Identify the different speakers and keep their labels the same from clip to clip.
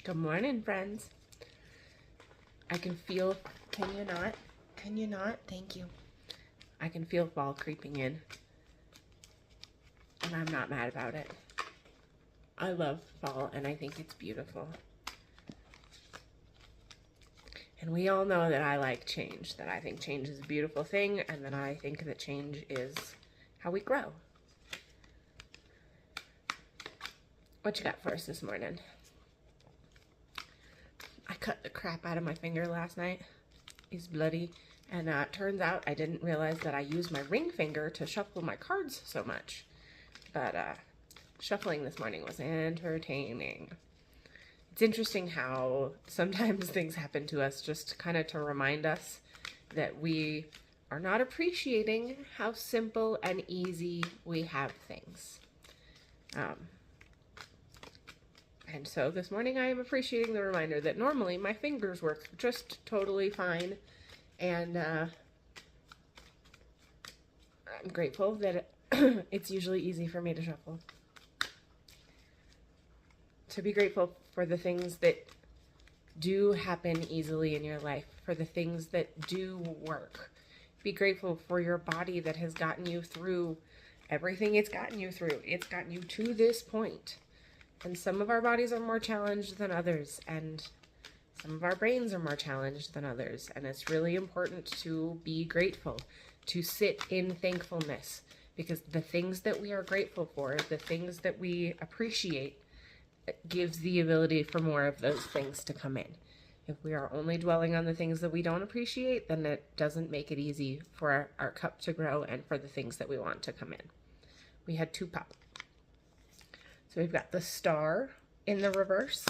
Speaker 1: Good morning, friends. I can feel, can you not? Can you not? Thank you. I can feel fall creeping in, and I'm not mad about it. I love fall, and I think it's beautiful. And we all know that I like change, that I think change is a beautiful thing, and that I think that change is how we grow. What you got for us this morning? I cut the crap out of my finger last night. It's bloody. And it turns out I didn't realize that I use my ring finger to shuffle my cards so much. But shuffling this morning was entertaining. It's interesting how sometimes things happen to us just kind of to remind us that we are not appreciating how simple and easy we have things. And so this morning I am appreciating the reminder that normally my fingers work just totally fine. And I'm grateful that it's usually easy for me to shuffle. To be grateful for the things that do happen easily in your life, for the things that do work. Be grateful for your body that has gotten you through everything it's gotten you through. It's gotten you to this point. And some of our bodies are more challenged than others, and some of our brains are more challenged than others. And it's really important to be grateful, to sit in thankfulness, because the things that we are grateful for, the things that we appreciate, gives the ability for more of those things to come in. If we are only dwelling on the things that we don't appreciate, then it doesn't make it easy for our cup to grow and for the things that we want to come in. We had two pop. So we've got the Star in the reverse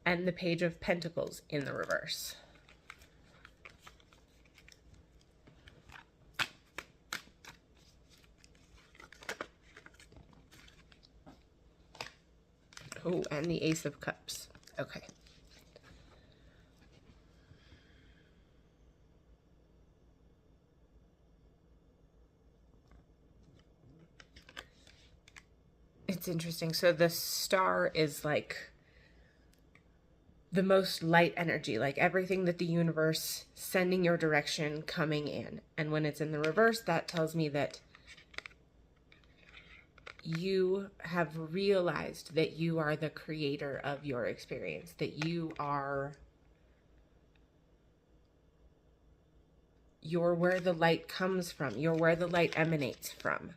Speaker 1: and the Page of Pentacles in the reverse. Oh, and the Ace of Cups. Okay. It's interesting. So the Star is like the most light energy, like everything that the universe sending your direction, coming in. And when it's in the reverse, that tells me that you have realized that you are the creator of your experience, that you're where the light comes from, you're where the light emanates from.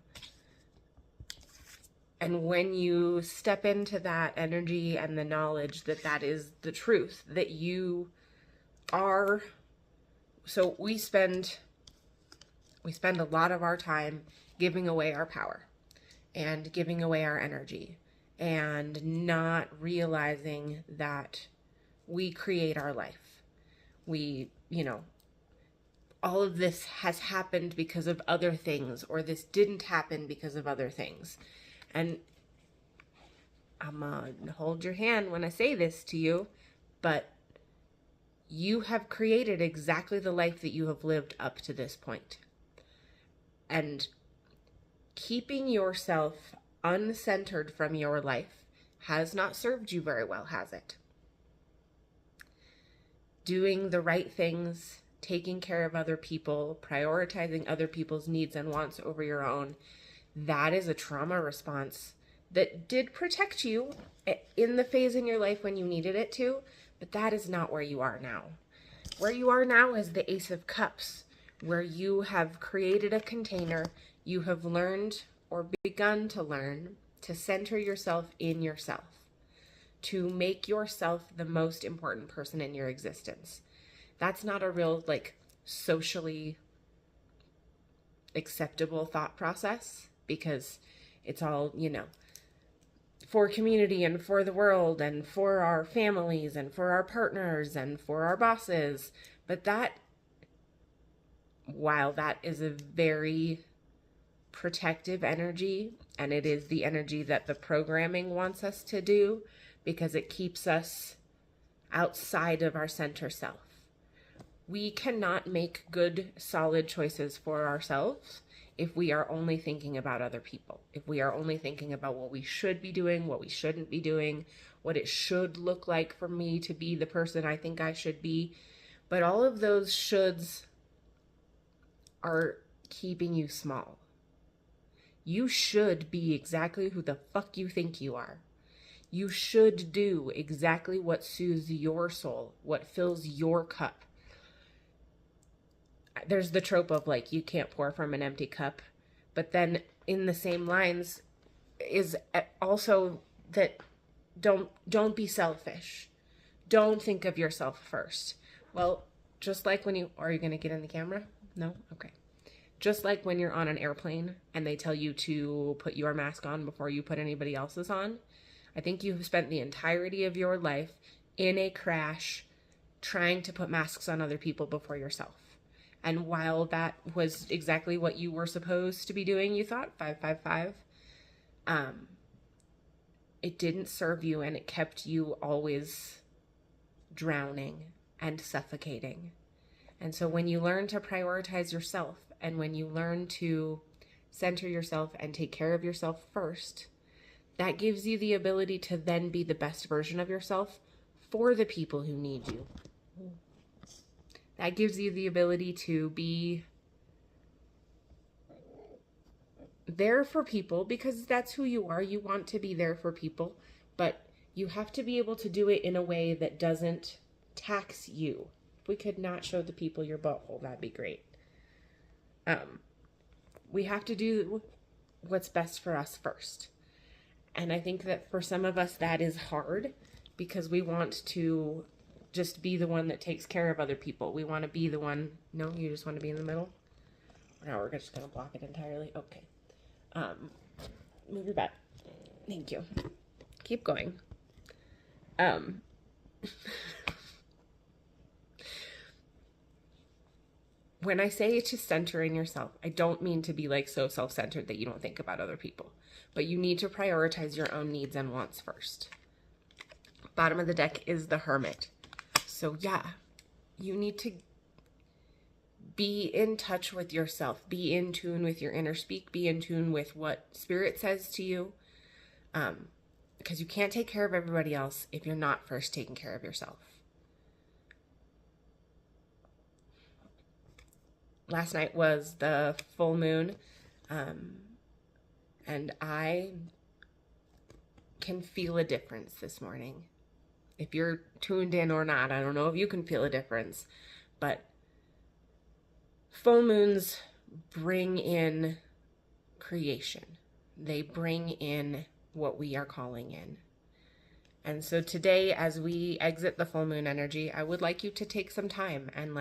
Speaker 1: And when you step into that energy and the knowledge that that is the truth, that you are, so we spend a lot of our time giving away our power and giving away our energy and not realizing that we create our life. All of this has happened because of other things, or this didn't happen because of other things. And I'm gonna hold your hand when I say this to you, but you have created exactly the life that you have lived up to this point. And keeping yourself uncentered from your life has not served you very well, has it? Doing the right things, taking care of other people, prioritizing other people's needs and wants over your own, that is a trauma response that did protect you in the phase in your life when you needed it to, but that is not where you are now. Where you are now is the Ace of Cups, where you have created a container, you have learned or begun to learn to center yourself in yourself, to make yourself the most important person in your existence. That's not a real, socially acceptable thought process, because it's all, for community and for the world and for our families and for our partners and for our bosses. But while that is a very protective energy, and it is the energy that the programming wants us to do because it keeps us outside of our center self. We cannot make good, solid choices for ourselves if we are only thinking about other people, if we are only thinking about what we should be doing, what we shouldn't be doing, what it should look like for me to be the person I think I should be. But all of those shoulds are keeping you small. You should be exactly who the fuck you think you are. You should do exactly what soothes your soul, what fills your cup. There's the trope of like, you can't pour from an empty cup. But then in the same lines is also that don't be selfish. Don't think of yourself first. Well, just like when are you going to get in the camera? No? Okay. Just like when you're on an airplane and they tell you to put your mask on before you put anybody else's on. I think you've spent the entirety of your life in a crash trying to put masks on other people before yourself. And while that was exactly what you were supposed to be doing, you thought, 555, it didn't serve you, and it kept you always drowning and suffocating. And so when you learn to prioritize yourself, and when you learn to center yourself and take care of yourself first, that gives you the ability to then be the best version of yourself for the people who need you. That gives you the ability to be there for people because that's who you are. You want to be there for people, but you have to be able to do it in a way that doesn't tax you. If we could not show the people your butthole, that'd be great. We have to do what's best for us first. And I think that for some of us that is hard because we want to just be the one that takes care of other people. We want to be the one. No, you just want to be in the middle? Now we're just going to block it entirely. Okay. Move your butt. Thank you. Keep going. When I say to center in yourself, I don't mean to be like so self-centered that you don't think about other people, but you need to prioritize your own needs and wants first. Bottom of the deck is the Hermit. So yeah, you need to be in touch with yourself, be in tune with your inner speak, be in tune with what Spirit says to you, because you can't take care of everybody else if you're not first taking care of yourself. Last night was the full moon, and I can feel a difference this morning. If you're tuned in or not, I don't know if you can feel a difference, but full moons bring in creation. They bring in what we are calling in. And so today, as we exit the full moon energy, I would like you to take some time and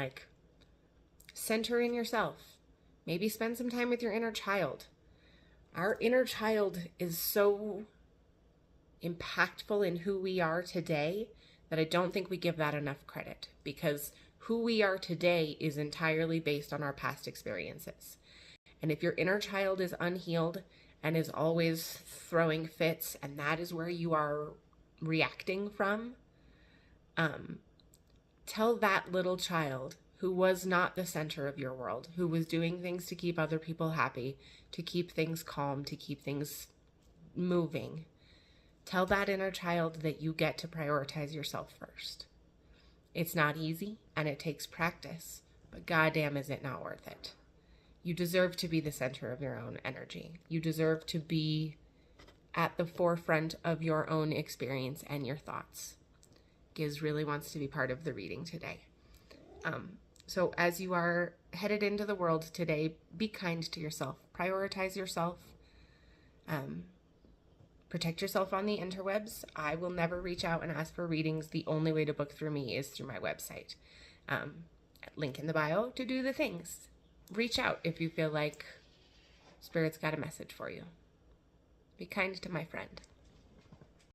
Speaker 1: center in yourself. Maybe spend some time with your inner child. Our inner child is so impactful in who we are today that I don't think we give that enough credit, because who we are today is entirely based on our past experiences. And if your inner child is unhealed and is always throwing fits, and that is where you are reacting from, tell that little child who was not the center of your world, who was doing things to keep other people happy, to keep things calm, to keep things moving. Tell that inner child that you get to prioritize yourself first. It's not easy and it takes practice, but goddamn is it not worth it. You deserve to be the center of your own energy. You deserve to be at the forefront of your own experience and your thoughts. Giz really wants to be part of the reading today. So as you are headed into the world today, be kind to yourself. Prioritize yourself. Protect yourself on the interwebs. I will never reach out and ask for readings. The only way to book through me is through my website. Link in the bio to do the things. Reach out if you feel like Spirit's got a message for you. Be kind to my friend.